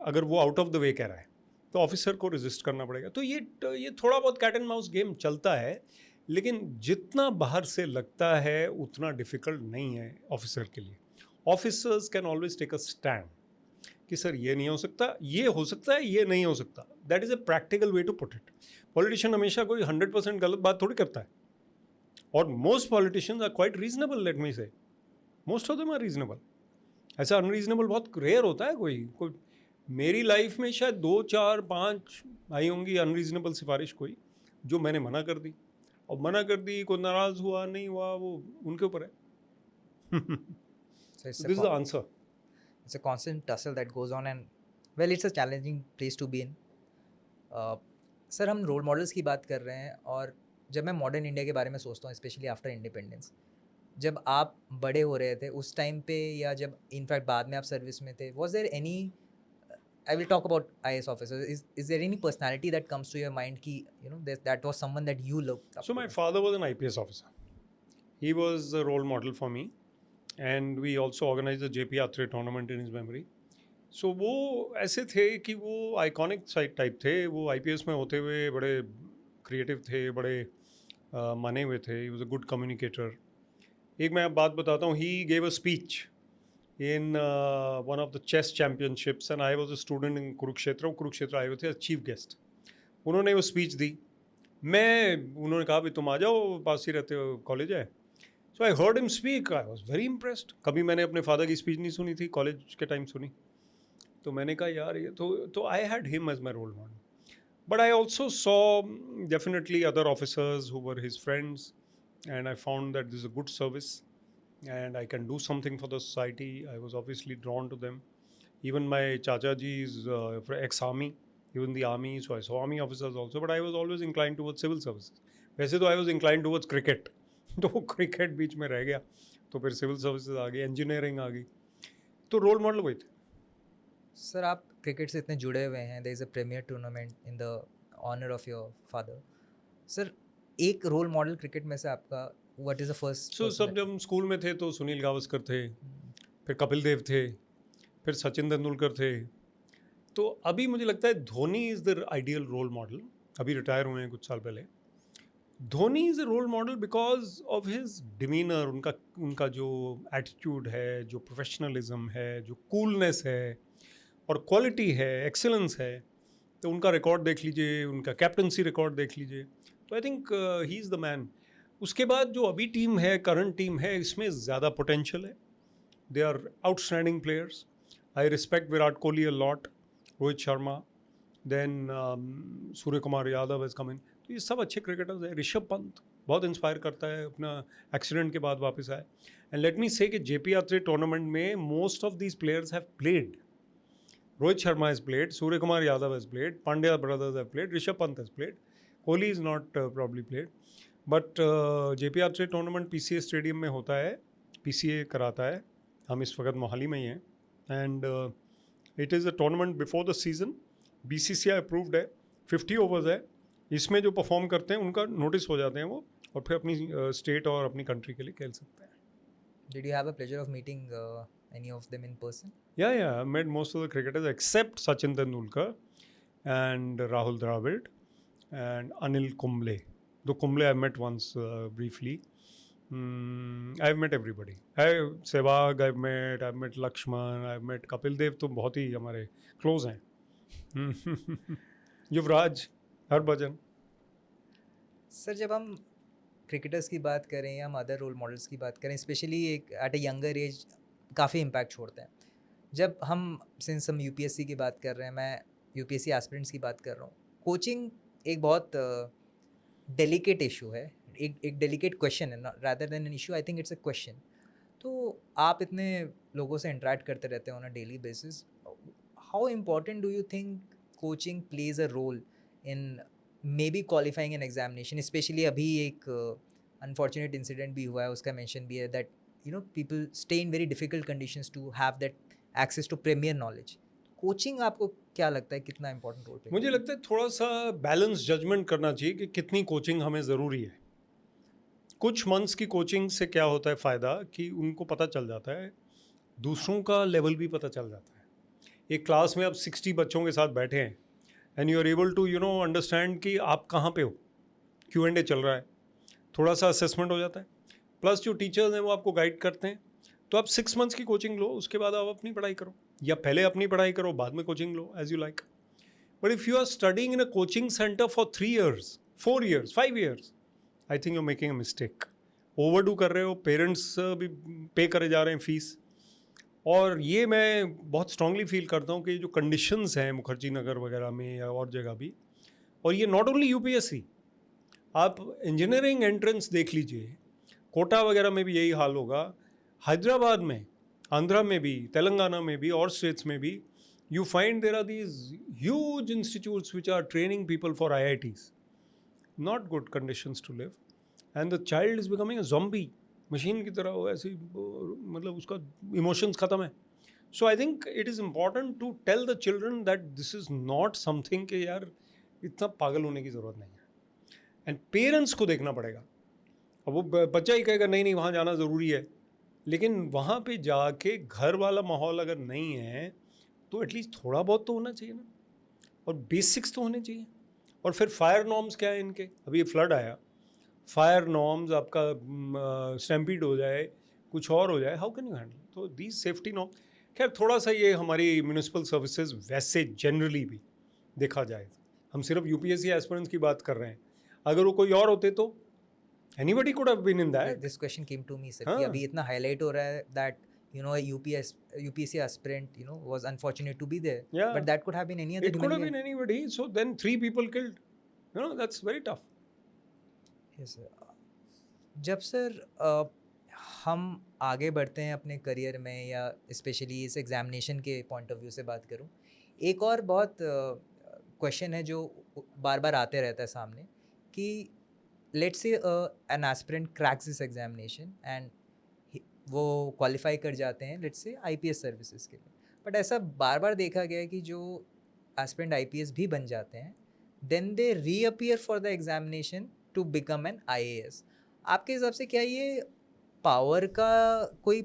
अगर वो आउट ऑफ द वे कह रहा है तो ऑफिसर को रेजिस्ट करना पड़ेगा. तो ये थोड़ा बहुत कैट एंड माउस गेम चलता है, लेकिन जितना बाहर से लगता है उतना डिफ़िकल्ट नहीं है ऑफिसर के लिए. Officers can always take a stand कि सर ये नहीं हो सकता, ये हो सकता है, ये नहीं हो सकता. That is a practical way to put it. Politician हमेशा कोई 100% गलत बात थोड़ी करता है. और most politicians are quite reasonable, let me say. Most of them are reasonable. ऐसा अनरीजनेबल बहुत रेयर होता है. कोई मेरी लाइफ में शायद 2, 4, 5 आई होंगी अनरीजनेबल सिफारिश कोई, जो मैंने मना कर दी. और मना कर दी, कोई नाराज़ हुआ नहीं हुआ, वो उनके ऊपर है. So it's This is the answer. it's a constant tussle that goes on and well it's a challenging place to be in. Sir हम रोल मॉडल्स की बात कर रहे हैं और जब मैं मॉडर्न इंडिया के बारे में सोचता हूँ स्पेशली आफ्टर इंडिपेंडेंस, जब आप बड़े हो रहे थे उस टाइम पे या जब इनफैक्ट बाद में आप सर्विस में थे, was there any I will talk about IAS officers. Is there any personality that comes to your mind ki that was someone that you looked up So to? my father was an IPS officer. He was a role model for me, and we also organized a JP Atre tournament in his memory. So वो ऐसे थे कि वो iconic side type थे. वो IPS में होते हुए बड़े क्रिएटिव थे, बड़े माने हुए थे. He was a good communicator. एक मैं बात बताता हूँ. He gave a speech in one of the chess championships and I was a student in Kurukshetra. वो कुरुक्षेत्र आए हुए थे चीफ गेस्ट. उन्होंने वो स्पीच दी. उन्होंने कहा भी तुम आ जाओ, पास ही रहते हो, कॉलेज है. So I heard him speak. I was very impressed. कभी मैंने अपने फादर की स्पीच नहीं सुनी थी, कॉलेज के टाइम सुनी. तो मैंने कहा यार ये तो I had him as my role model. But I also saw definitely other officers who were his friends and I found that this is a good service and I can do something for the society. I was obviously drawn to them. Even my Chacha ji is ex-army, even the army, so I saw army officers also, but I was always inclined towards civil services. वैसे तो I was inclined towards cricket. तो cricket बीच में रह गया, तो फिर civil services आ गई, engineering आ गई. तो रोल मॉडल वही थे. सर आप क्रिकेट से इतने जुड़े हुए हैं, there is a premier tournament in the honour of your father. Sir एक रोल मॉडल क्रिकेट में से आपका what is the first? So सब जब हम स्कूल में थे तो सुनील गावस्कर थे, फिर कपिल देव थे, फिर सचिन तेंदुलकर थे. तो अभी मुझे लगता है Dhoni is the ideal role model. अभी रिटायर हुए हैं कुछ साल पहले. Dhoni is a role model because of his demeanour, उनका उनका जो एटीट्यूड है, जो प्रोफेशनलिज्म है, जो कूलनेस है और क्वालिटी है, एक्सेलेंस है। तो उनका रिकॉर्ड देख लीजिए, उनका कैप्टनसी रिकॉर्ड देख लीजिए, तो I think he is the man. उसके बाद जो अभी टीम है, करंट टीम है, इसमें ज़्यादा पोटेंशियल है। They are outstanding players. I respect Virat Kohli a lot, Rohit Sharma, then Suryakumar Yadav has come in. तो ये सब अच्छे क्रिकेटर्स हैं। ऋषभ पंत बहुत इंस्पायर करता है, अपना एक्सीडेंट के बाद वापस आए। एंड लेट मी से कि JP टूर्नामेंट में most of these players have played. Rohit Sharma has played, Surya Kumar Yadav has played, Pandya brothers have played, Rishabh Pant has played, Kohli is not probably played. But JP tournament PCA stadium में होता है, PCA कराता है, हम इस वक्त मोहाली में ही हैं। And it is a tournament before the season, BCCI approved है, 50 ओवर्स है। इसमें जो परफॉर्म करते हैं उनका नोटिस हो जाते हैं वो, और फिर अपनी स्टेट और अपनी कंट्री के लिए खेल सकते हैं। Did you have a pleasure of meeting any of them in person? Yeah, I met most of the cricketers except Sachin Tendulkar and Rahul Dravid and Anil Kumble. Though Kumble I met once briefly. I've met everybody. Sehwag I've met Lakshman, I've met Kapil Dev, तो बहुत ही हमारे close हैं। युवराज, Harbhajan. Sir जब हम cricketers की बात करें या हम अदर रोल मॉडल्स की बात करें, स्पेशली एक एट अ यंगर एज काफ़ी इम्पैक्ट छोड़ते हैं। जब हम सिंस हम UPSC की बात कर रहे हैं, मैं UPSC एस्पिरेंट्स की बात कर रहा हूँ, कोचिंग एक बहुत डेलिकेट इशू है, एक डेलिकेट क्वेश्चन है, rather than an issue. I think it's a question. तो आप इतने लोगों से इंटरेक्ट करते रहते हैं on a daily basis, how important do you think coaching plays a role in maybe qualifying an examination? Specially अभी एक अनफॉर्चुनेट इंसिडेंट भी हुआ है, उसका मेंशन भी है that people stay in very difficult conditions to have that access to premier knowledge. Coaching आपको क्या लगता है कितना इंपॉर्टेंट रोल प्ले? मुझे लगता है थोड़ा सा बैलेंस जजमेंट करना चाहिए कि कितनी कोचिंग हमें ज़रूरी है। कुछ मंथ्स की कोचिंग से क्या होता है फ़ायदा कि उनको पता चल जाता है, दूसरों का लेवल भी पता चल जाता है। एक क्लास में आप 60 बच्चों के साथ बैठे हैं and you are able to understand कि आप कहाँ पे हो। Q&A चल रहा है, थोड़ा सा असेसमेंट हो जाता है, प्लस जो टीचर्स हैं वो आपको गाइड करते हैं। तो आप 6 मंथ्स की कोचिंग लो, उसके बाद आप अपनी पढ़ाई करो, या पहले अपनी पढ़ाई करो बाद में कोचिंग लो, as you like. But if you are studying in a coaching centre for 3 years, 4 years, 5 years, I think you are making a mistake. Overdo कर रहे हो, पेरेंट्स भी पे करे जा रहे हैं फीस। और ये मैं बहुत स्ट्रांगली फील करता हूँ कि ये जो कंडीशंस हैं मुखर्जी नगर वगैरह में या और जगह भी, और ये नॉट ओनली UPSC, आप इंजीनियरिंग एंट्रेंस देख लीजिए, कोटा वगैरह में भी यही हाल होगा, हैदराबाद में, आंध्रा में भी, तेलंगाना में भी और स्टेट्स में भी, you find there are these huge institutes which are training people for IITs. Not good conditions to live. And the child is becoming a zombie. Machine की तरह हो, ऐसी मतलब उसका इमोशंस ख़त्म है। So I think it is important to tell the children that this is not something कि यार इतना पागल होने की ज़रूरत नहीं है। एंड पेरेंट्स को देखना पड़ेगा। अब वो बच्चा ही कहेगा नहीं नहीं वहाँ जाना ज़रूरी है, लेकिन वहाँ पे जाके घर वाला माहौल अगर नहीं है तो एटलीस्ट थोड़ा बहुत तो होना चाहिए ना, और बेसिक्स तो होने चाहिए। और फिर फायर नॉर्म्स क्या है इनके, अभी ये फ्लड आया, फायर नॉर्म्स, आपका स्टैम्पीड हो जाए, कुछ और हो जाए, हाउ कैन यू हैंडल? तो दीज सेफ्टी नॉर्म, खैर थोड़ा सा ये हमारी म्यूनिसिपल सर्विसेज वैसे जनरली भी देखा जाए, हम सिर्फ UPSC एस्पिरेंट्स की बात कर रहे हैं, अगर वो कोई और होते तो anybody could have been in that. This question came to me sir, हाँ। कि अभी इतना हाईलाइट हो रहा है that UPSC aspirant was unfortunate to be there, Yeah. but that could have been any other It human could have being. been anybody, so then 3 people killed, that's very tough. Yes, sir. जब sir हम आगे बढ़ते हैं अपने career में, या specially इस examination के पॉइंट ऑफ व्यू से बात करूं, एक और बहुत क्वेश्चन है जो बार बार आते रहता है सामने, कि let's say an aspirant cracks this examination and वो क्वालिफाई कर जाते हैं लेट्स से IPS सर्विसेज के लिए, बट ऐसा बार बार देखा गया है कि जो एस्पिरेंट IPS भी बन जाते हैं then they reappear for the examination to become an IAS। आपके हिसाब से क्या ये पावर का कोई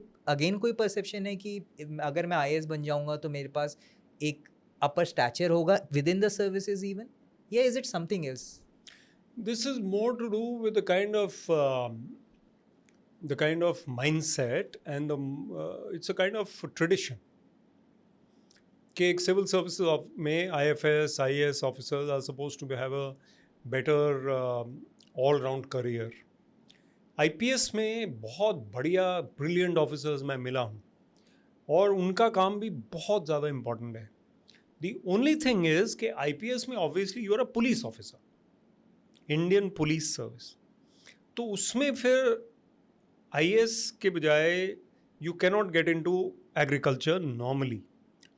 परसेप्शन है कि अगर मैं IAS बन जाऊंगा तो मेरे पास एक अपर स्टैचर होगा within the services even, या is it something else? This is more to do with the kind of mindset and it's a kind of tradition कि एक सिविल सर्विसेज में IFS IAS officers are supposed to have a better all round career. IPS में बहुत बढ़िया brilliant officers मैं मिला हूँ और उनका काम भी बहुत ज़्यादा इम्पॉर्टेंट है. दी ओनली थिंग इज़ कि IPS में obviously you are a police officer, Indian police service, तो उसमें फिर IAS के बजाय you cannot get into agriculture normally.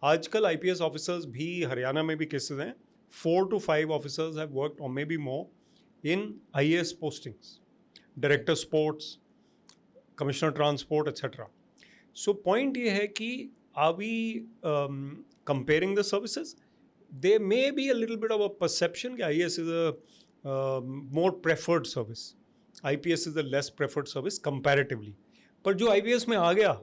आजकल IPS ऑफिसर्स भी हरियाणा में भी केसेस हैं, 4 to 5 ऑफिसर्स हैव वर्कड और may be more in IAS postings, director sports, commissioner transport etcetera. So point ये है कि are we comparing the services? They may be a little bit of a perception कि IAS is a more preferred service, IPS is a less preferred service comparatively. पर जो IPS में आ गया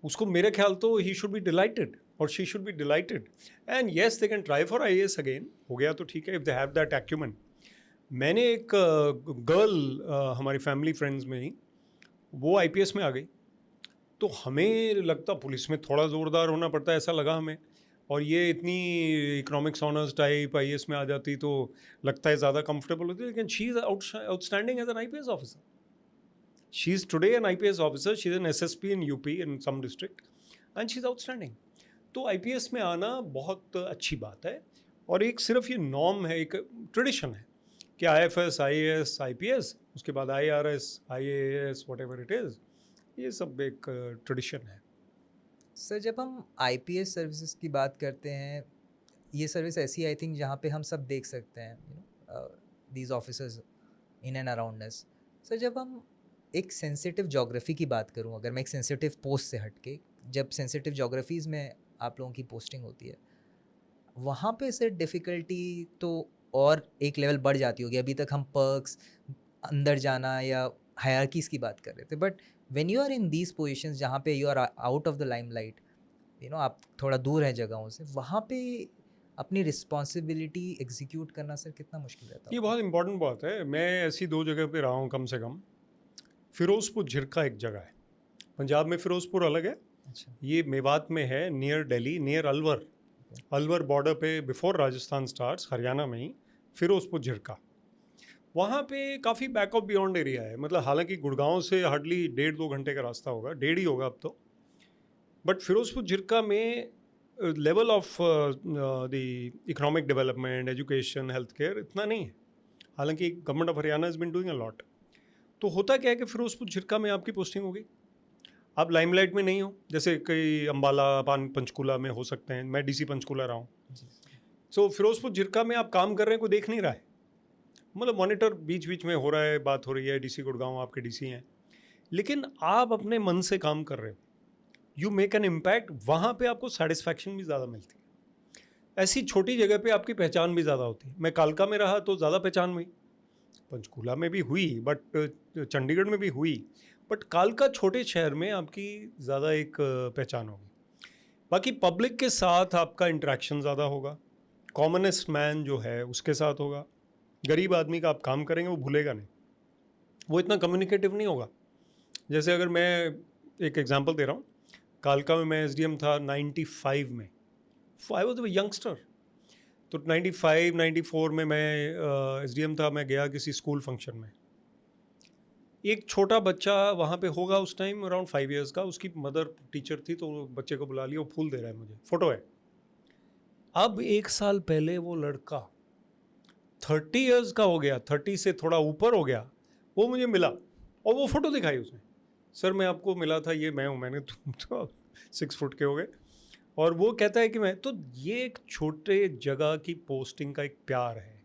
उसको मेरे ख्याल तो ही शुड बी डिलाइटेड और she should be delighted. And yes they can try for IAS again, हो गया तो ठीक है, if they have that acumen. मैंने एक गर्ल हमारी फैमिली फ्रेंड्स में ही वो IPS में आ गई, तो हमें लगता पुलिस में थोड़ा ज़ोरदार होना पड़ता है ऐसा लगा हमें, और ये इतनी इकोनॉमिक्स ऑनर्स टाइप IAS में आ जाती तो लगता है ज़्यादा कंफर्टेबल होती. लेकिन she is outstanding as an IPS officer. She is today an IPS officer. She is an SSP in UP in some district, and she is outstanding. तो IPS में आना बहुत अच्छी बात है, और एक सिर्फ ये नॉर्म है, एक ट्रेडिशन है कि IFS IAS IPS, उसके बाद IRS IAS whatever it is, ये सब एक ट्रेडिशन है. सर जब हम IPS सर्विसेज की बात करते हैं, ये सर्विस ऐसी आई थिंक जहाँ पे हम सब देख सकते हैं, these officers in and around us. Sir जब हम एक सेंसिटिव जोग्राफी की बात करूँ, अगर मैं एक सेंसिटिव पोस्ट से हट के, जब सेंसिटिव जोग्राफीज़ में आप लोगों की पोस्टिंग होती है, वहाँ पे सर डिफ़िकल्टी तो और एक लेवल बढ़ जाती होगी. अभी तक हम पर्क्स, अंदर जाना या हायरार्कीज़ की बात कर रहे थे, but when you are in these positions जहाँ पे you are out of the limelight, आप थोड़ा दूर हैं जगहों से, वहाँ पे अपनी रिस्पॉन्सिबिलिटी एग्जीक्यूट करना सर कितना मुश्किल रहता ये है? बहुत इंपॉर्टेंट बात है. मैं ऐसी 2 जगह पे रहा हूँ कम से कम. फिरोजपुर झिरका एक जगह है, पंजाब में फिरोजपुर अलग है, अच्छा. ये मेवात में है, near Delhi, near Alwar. Alwar border पे बिफोर राजस्थान स्टार्ट्स, हरियाणा में ही फिरोजपुर झिरका. वहाँ पे काफ़ी बैक ऑफ बियॉन्ड एरिया है, मतलब हालांकि गुड़गांव से हार्डली 1.5-2 घंटे का रास्ता होगा, 1.5 ही होगा अब तो. बट फिरोजपुर झिरका में level of the economic development, education, health care इतना नहीं है, हालांकि government of Haryana is been doing a lot. तो होता क्या है कि फिरोजपुर झिरका में आपकी पोस्टिंग होगी, आप लाइमलाइट में नहीं हो, जैसे कई अम्बाला पंचकूला में हो सकते हैं. मैं DC पंचकूला रहा हूँ. सो फिरोजपुर झिरका में आप काम कर रहे हैं, कोई देख नहीं रहा है, मतलब मॉनिटर बीच बीच में हो रहा है, बात हो रही है, DC गुड़गांव आपके DC हैं, लेकिन आप अपने मन से काम कर रहे हो, यू मेक एन इम्पैक्ट. वहाँ पे आपको सेटिस्फैक्शन भी ज़्यादा मिलती है. ऐसी छोटी जगह पे आपकी पहचान भी ज़्यादा होती है. मैं कालका में रहा तो ज़्यादा पहचान हुई, पंचकूला में भी हुई, बट चंडीगढ़ में भी हुई, बट कालका छोटे शहर में आपकी ज़्यादा एक पहचान होगी. बाकी पब्लिक के साथ आपका इंटरेक्शन ज़्यादा होगा, कॉमनेस्ट मैन जो है उसके साथ होगा. गरीब आदमी का आप काम करेंगे वो भूलेगा नहीं, वो इतना कम्युनिकेटिव नहीं होगा. जैसे अगर मैं एक एग्जांपल दे रहा हूँ, कालका में मैं SDM था 95 में, आई वॉज अ यंगस्टर. तो 95-94 में मैं SDM था. मैं गया किसी स्कूल फंक्शन में, एक छोटा बच्चा वहाँ पे होगा उस टाइम अराउंड 5 इयर्स का, उसकी मदर टीचर थी तो बच्चे को बुला लिया, वो फूल दे रहा है, मुझे फ़ोटो है. अब 1 साल पहले वो लड़का 30 इयर्स का हो गया, 30 से थोड़ा ऊपर हो गया, वो मुझे मिला और वो फ़ोटो दिखाई उसने. सर मैं आपको मिला था, ये मैं हूँ. मैंने तुम तो 6 फुट के हो गए. और वो कहता है कि मैं तो, ये एक छोटे जगह की पोस्टिंग का एक प्यार है,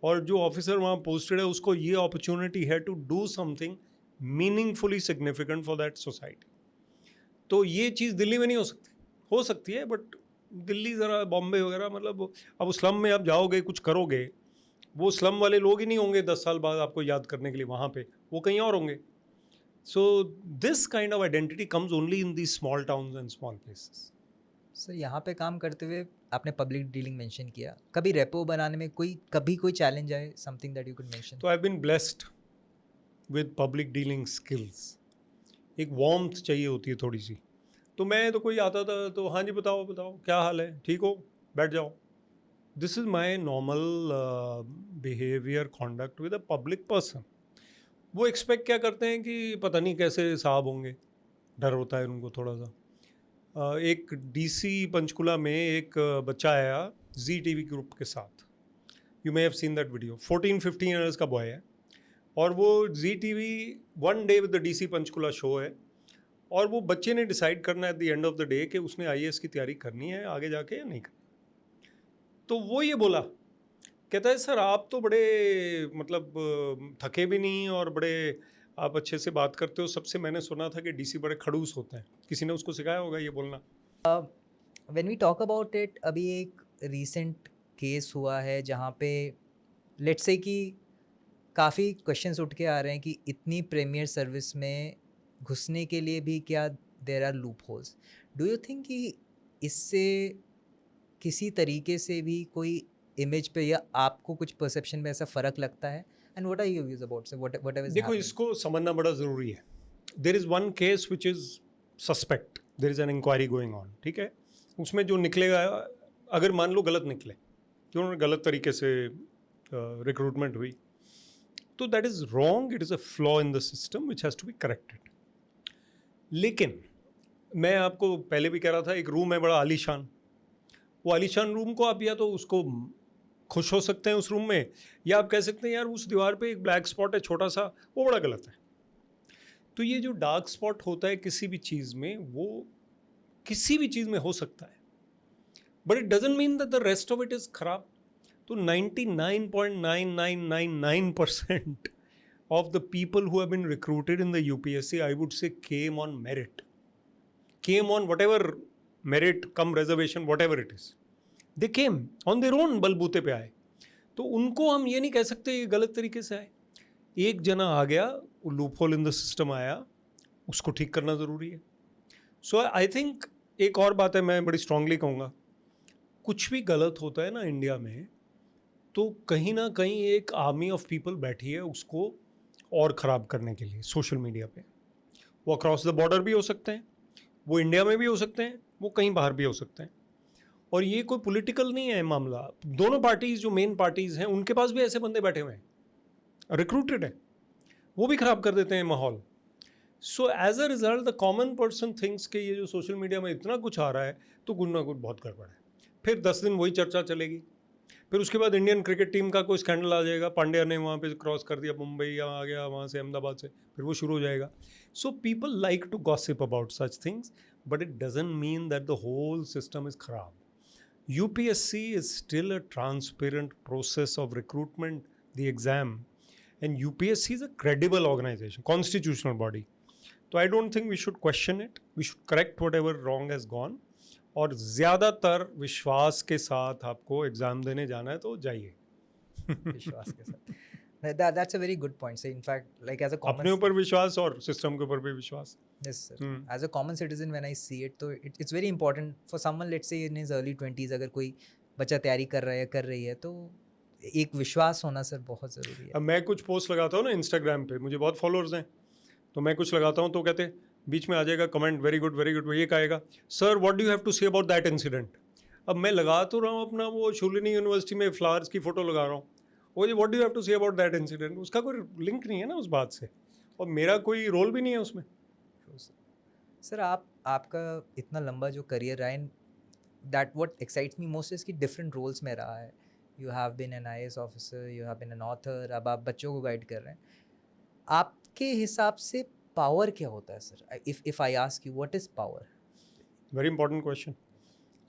और जो ऑफिसर वहाँ पोस्टेड है उसको ये अपॉर्चुनिटी है to do something meaningfully significant for that society. तो ये चीज़ दिल्ली में नहीं हो सकती है, बट दिल्ली ज़रा, बॉम्बे वगैरह, मतलब अब स्लम में आप जाओगे कुछ करोगे, वो स्लम वाले लोग ही नहीं होंगे 10 साल बाद आपको याद करने के लिए वहाँ पे, वो कहीं और होंगे. So this kind of identity comes only in the small towns and small places. Sir यहाँ पे काम करते हुए आपने पब्लिक डीलिंग मेंशन किया, कभी रेपो बनाने में कभी कोई चैलेंज आए, something that you could mention? तो I been blessed with public dealing skills. एक वार्मथ चाहिए होती है थोड़ी सी. तो मैं तो कोई आता था तो हाँ जी बताओ बताओ क्या हाल है, ठीक हो, बैठ जाओ. This is my normal behaviour conduct with a public person. वो एक्सपेक्ट क्या करते हैं कि पता नहीं कैसे साहब होंगे, डर होता है उनको थोड़ा सा. एक डीसी पंचकुला में एक बच्चा आया जी टीवी ग्रुप के साथ. You may have seen that video. 14-15 years का बॉय है और वो Zee TV one day with the DC Panchkula show है. और वो बच्चे ने डिसाइड करना है at the end of the day कि उसने आईएएस की तैयारी करनी है आगे जाके या नहीं करनी. तो वो ये बोला, कहता है सर आप तो बड़े मतलब थके भी नहीं और बड़े आप अच्छे से बात करते हो. सबसे मैंने सुना था कि डीसी बड़े खड़ूस होते हैं. किसी ने उसको सिखाया होगा ये बोलना. When we talk about it, अभी एक रीसेंट केस हुआ है जहाँ पे लेट्स से कि काफ़ी क्वेश्चंस उठ के आ रहे हैं कि इतनी प्रीमियर सर्विस में घुसने के लिए भी क्या there are loopholes. Do you think कि इससे किसी तरीके से भी कोई इमेज पे या आपको कुछ परसेप्शन में ऐसा फ़र्क लगता है? And what are your views about say whatever is देखो हैपनिंग? इसको समझना बड़ा ज़रूरी है. There is one case which is suspect, there is an inquiry going on. ठीक है, उसमें जो निकलेगा, अगर मान लो गलत निकले कि उन्होंने गलत तरीके से रिक्रूटमेंट हुई, तो that is wrong. It is a flaw in the system which has to be corrected. लेकिन मैं आपको पहले भी कह रहा था, एक रूम है बड़ा आलीशान. वो आलीशान रूम को आप या तो उसको खुश हो सकते हैं उस रूम में, या आप कह सकते हैं यार उस दीवार पे एक ब्लैक स्पॉट है छोटा सा, वो बड़ा गलत है. तो ये जो डार्क स्पॉट होता है किसी भी चीज़ में, वो किसी भी चीज़ में हो सकता है, but it doesn't mean that the rest of it is खराब. तो 99.9999% of the people who have been recruited in the UPSC, I would say, came on merit. Came on whatever merit, come reservation, whatever it is. They came on their own, बलबूते पे आए. तो उनको हम ये नहीं कह सकते ये गलत तरीके से आए. एक जना आ गया, loop hole in the system आया, उसको ठीक करना ज़रूरी है. सो आई थिंक एक और बात है, मैं बड़ी स्ट्रांगली कहूँगा, कुछ भी गलत होता है ना इंडिया में, तो कहीं ना कहीं एक आर्मी ऑफ पीपल बैठी है उसको और ख़राब करने के लिए सोशल मीडिया पे. वो अक्रॉस द बॉर्डर भी हो सकते हैं, वो इंडिया में भी हो सकते हैं, वो कहीं बाहर भी हो सकते हैं. और ये कोई पॉलिटिकल नहीं है मामला. दोनों पार्टीज़ जो मेन पार्टीज़ हैं उनके पास भी ऐसे बंदे बैठे हुए हैं, रिक्रूटेड है, वो भी ख़राब कर देते हैं माहौल. So as a result the common person thinks कि ये जो सोशल मीडिया में इतना कुछ आ रहा है तो कुछ ना कुछ बहुत गड़बड़ है. फिर 10 दिन वही चर्चा चलेगी. फिर उसके बाद इंडियन क्रिकेट टीम का कोई स्कैंडल आ जाएगा, पांड्या ने वहाँ पे क्रॉस कर दिया, मुंबई यहाँ आ गया, वहाँ से अहमदाबाद से, फिर वो शुरू हो जाएगा. So people like to gossip about such things, but it doesn't mean that the whole system is खराब. UPSC is still a transparent process of recruitment, the exam, and UPSC is a credible organization, constitutional body. So I don't think we should question it. We should correct whatever wrong has gone. और ज़्यादातर विश्वास के साथ आपको exam देने जाना है तो जाइए. विश्वास के साथ. That's a very good point. So in fact, like as a अपने common ऊपर विश्वास और सिस्टम के ऊपर भी विश्वास. yes sir. As a common citizen when I see it, तो it's very important for someone, let's say in his early 20s, अगर कोई बच्चा तैयारी कर रहा है कर रही है, तो एक विश्वास होना सर बहुत ज़रूरी है. अब मैं कुछ पोस्ट लगाता हूँ ना इंस्टाग्राम पे, मुझे बहुत फॉलोअर्स हैं, तो मैं कुछ लगाता हूँ तो कहते हैं, बीच में आ जाएगा comment, very good very good, ये कहेगा sir what do you have to say about that incident. अब मैं लगा तो रहा हूँ अपना वो शूलिनी यूनिवर्सिटी में फ्लावर्स की फ़ोटो लगा रहा हूँ, वो what do you have to say about that incident, उसका कोई लिंक नहीं है ना उस बात से, और मेरा कोई रोल भी नहीं है उसमें. सर आपका इतना लंबा जो करियर रहा है, that what excites me most is कि डिफरेंट रोल्स में रहा है. You have been an IAS officer, you have been an author, अब आप बच्चों को गाइड कर रहे हैं. आपके हिसाब से पावर क्या होता है sir? If I ask you what is power? Very important question.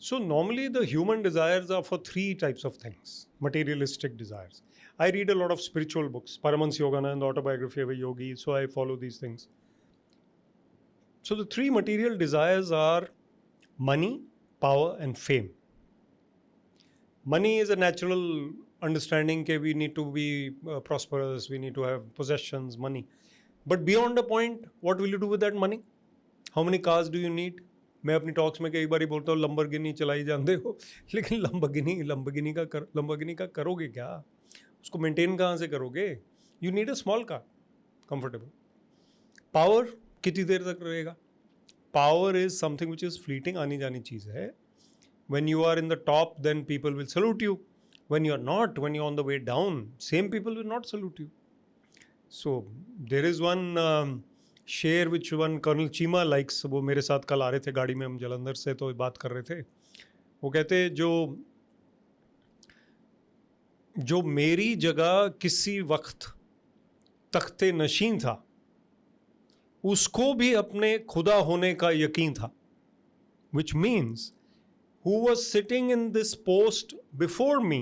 So normally the human desires are for 3 types of things, materialistic desires. I read a lot of spiritual books, Paramahansa Yogananda, the autobiography of a yogi, so I follow these things. So the 3 material desires are money, power and fame. Money is a natural understanding that we need to be prosperous, we need to have possessions, money. But beyond a point, what will you do with that money? How many cars do you need? मैं अपनी talks में कई बार ही बोलता हूँ Lamborghini चलाई जानते हो, लेकिन लंबरगिनी का करोगे क्या? उसको मेंटेन कहाँ से करोगे? You need a small car, comfortable. Power कितनी देर तक रहेगा? Power is something which is fleeting, आनी जानी चीज़ है। When you are in the top, then people will salute you. When you are not, when you're on the way down, same people will not salute you. So there is one share which one Colonel Chima likes. वो मेरे साथ कल आ रहे थे गाड़ी में, हम जलंधर से तो बात कर रहे थे। वो कहते जो मेरी जगह किसी वक्त तख्ते नशीं था, उसको भी अपने खुदा होने का यकीन था, which means who was sitting in this post before me,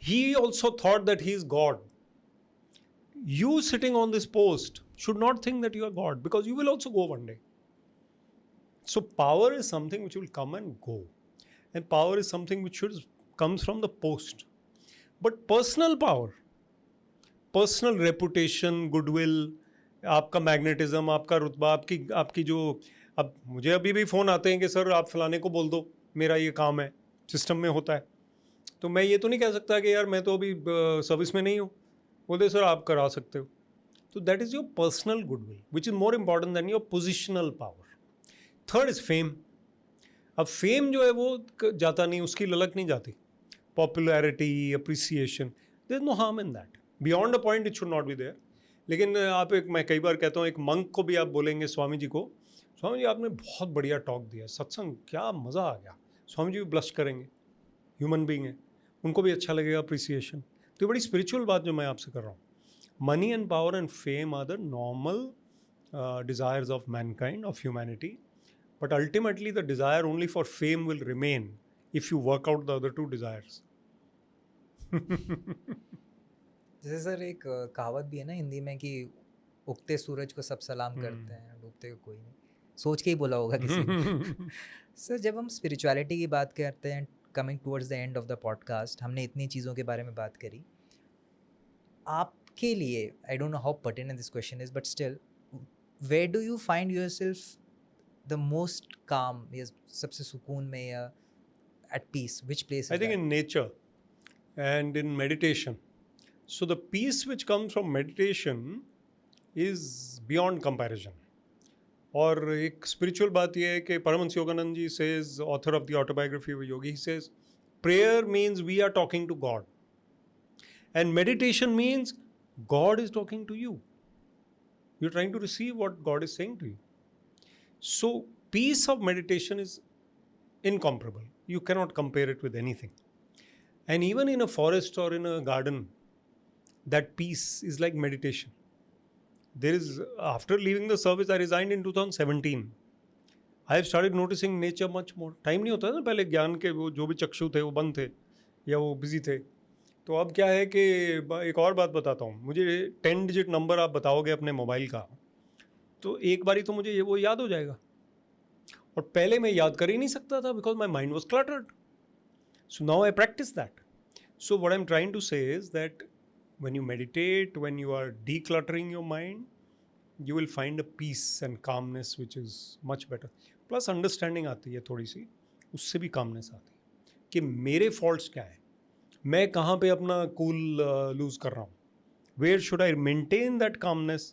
he also thought that he is God. You sitting on this post should not think that you are God, because you will also go one day. So power is something which will come and go, and power is something which comes from the post. But personal power, personal reputation, goodwill, आपका magnetism, आपका रुतबा, आपकी जो, अब मुझे अभी भी phone आते हैं कि सर आप फलाने को बोल दो, मेरा ये काम है, सिस्टम में होता है। तो मैं ये तो नहीं कह सकता कि यार मैं तो अभी सर्विस में नहीं हूँ, बोलते सर आप करा सकते हो। तो that is your personal goodwill which is more important than your positional power. Third is fame. अब फेम जो है वो जाता नहीं, उसकी ललक नहीं जाती। Popularity, appreciation, there is no harm in that. Beyond a point it should not be there. लेकिन मैं कई बार कहता हूँ, एक मंक को भी आप बोलेंगे, स्वामी जी को, स्वामी जी आपने बहुत बढ़िया टॉक दिया, सत्संग क्या मज़ा आ गया, स्वामी जी भी ब्लश करेंगे, ह्यूमन बीइंग है, उनको भी अच्छा लगेगा, अप्रिसिएशन। तो ये बड़ी स्पिरिचुअल बात जो मैं आपसे कर रहा हूँ। Money and power and fame are the normal desires of mankind, of humanity, but ultimately the desire only for fame will remain if you work out the other two desires. जैसे sir एक कहावत भी है ना हिंदी में कि उगते सूरज को सब सलाम करते हैं, डूबते को कोई नहीं। सोच के ही बोला होगा किसी ने। सर जब हम स्पिरिचुअलिटी की बात करते हैं, coming towards the end of the podcast, हमने इतनी चीज़ों के बारे में बात करी, आपके लिए, I don't know how pertinent this question is, but still, where do you find yourself the most calm, या सबसे सुकून में, या at peace, which place? I think in nature and in meditation. So the peace which comes from meditation is beyond comparison. और एक spiritual बात यह है कि Paramahansa Yogananda ji says, author of the autobiography of yogi, he says prayer means we are talking to God and meditation means God is talking to you. You are trying to receive what God is saying to you. So peace of meditation is incomparable. You cannot compare it with anything. And even in a forest or in a garden, that peace is like meditation. There is, after leaving the service, I resigned in 2017. I have started noticing nature much more. Time नहीं होता ना पहले, ज्ञान के वो जो भी चक्षु थे वो बंद थे या वो बिजी थे. तो अब क्या है कि एक और बात बताता हूँ, मुझे 10 डिजिट नंबर आप बताओगे अपने मोबाइल का, तो एक बारी तो मुझे ये वो याद हो जाएगा, और पहले मैं याद कर ही नहीं सकता था because my mind was cluttered. So now I practise that. So what I am trying to say is that when you meditate, when you are decluttering your mind, you will find a peace and calmness which is much better. Plus understanding आती है थोड़ी सी, उससे भी calmness आती है कि मेरे faults क्या है, मैं कहाँ पे अपना cool lose कर रहा हूँ, where should I maintain that calmness,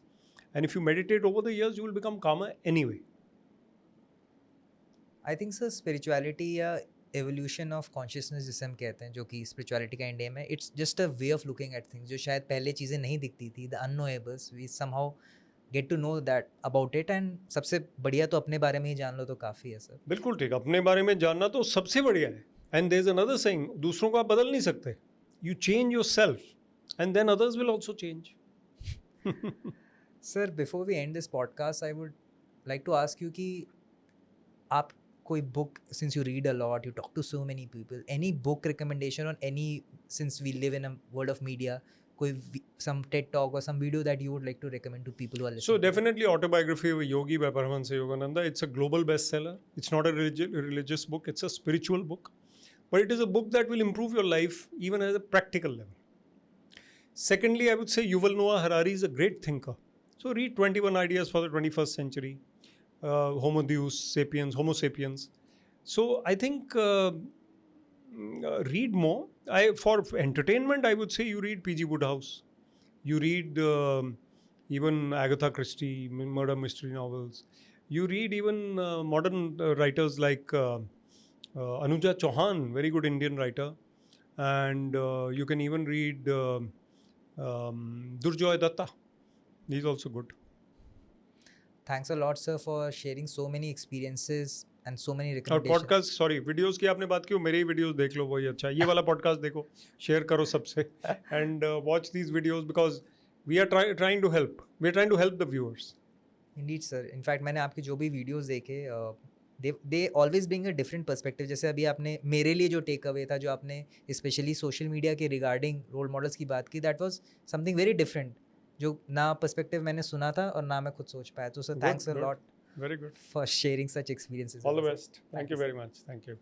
and if you meditate over the years you will become calmer anyway. I think sir spirituality या एवोल्यूशन ऑफ कॉन्शियसनेस जिसे हम कहते हैं, जो कि स्पिरिचुअलिटी का इंडियम है, it's just a way of looking at things, जो शायद पहले चीज़ें नहीं दिखती थी, the unknowables, we somehow get to know that about it. And सबसे बढ़िया तो अपने बारे में ही जान लो तो काफ़ी है सर. बिल्कुल ठीक, अपने बारे में जानना तो सबसे बढ़िया है. And there is another saying, दूसरों को आप बदल नहीं सकते. You change yourself and then others will also change. Sir before we end this podcast, I would like to ask you कि आप कोई book, since you read a lot, you talk to so many people, any book recommendation on any, since we live in a world of media, some TED talk or some video that you would like to recommend to people who are listening? So definitely Autobiography of a Yogi by Paramahansa Yogananda. It's a global bestseller. It's not a religious book. It's a spiritual book. But it is a book that will improve your life even at a practical level. Secondly, I would say Yuval Noah Harari is a great thinker. So read 21 Ideas for the 21st Century. Homo Deus sapiens, Homo sapiens. So I think read more. For entertainment, I would say you read P.G. Woodhouse. You read even Agatha Christie, murder mystery novels. You read even modern writers like Anuja Chauhan, very good Indian writer. And you can even read Durjoy Datta. He's also good. Thanks a lot, sir, for sharing so many experiences and so many और recommendations. Podcast, sorry, videos की आपने बात की, मेरे ही videos देख लो, वही अच्छा है। ये वाला पॉडकास्ट देखो, शेयर करो सबसे, and watch these videos because we are trying to help, we are trying to help the viewers. Indeed sir, in fact मैंने आपके जो भी वीडियोस देखे, they always bring a different perspective. जैसे अभी आपने मेरे लिए जो टेक अवे था, जो आपने स्पेशली सोशल मीडिया के रिगार्डिंग रोल मॉडल्स की बात की, that was something very different, जो ना पर्सपेक्टिव मैंने सुना था और ना मैं खुद सोच पाया। तो sir, thanks a lot very good, for sharing such experiences. All the best, thank you very much, thank you.